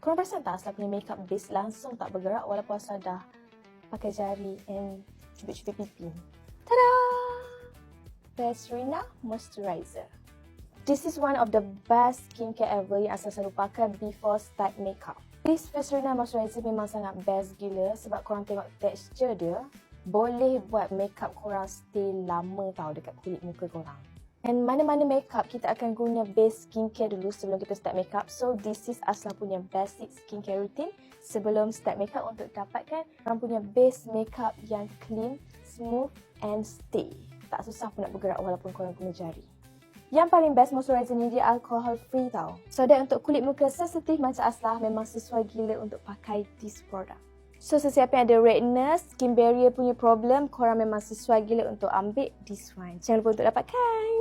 Korang perasan tak Asla punya makeup base langsung tak bergerak walaupun Asla dah pakai jari and cubit-cubit pipi. Tada! Vaseline Moisturizer. This is one of the best skincare ever yang Asla selalu pakai before start makeup. This Vaseline Moisturizer memang sangat best gila sebab korang tengok texture dia boleh buat makeup korang stay lama tau dekat kulit muka korang. And mana-mana makeup kita akan guna base skincare dulu sebelum kita start makeup. So this is Asla punya basic skincare routine sebelum start makeup untuk dapatkan korang punya base makeup yang clean, smooth and stay. Tak susah pun nak bergerak walaupun korang guna jari. Yang paling best moisturizer ni dia alcohol free tau. So that untuk kulit muka sensitif macam Asla memang sesuai gila untuk pakai this product. So sesiapa yang ada redness, skin barrier punya problem, korang memang sesuai gila untuk ambil this one. Jangan lupa untuk dapatkan.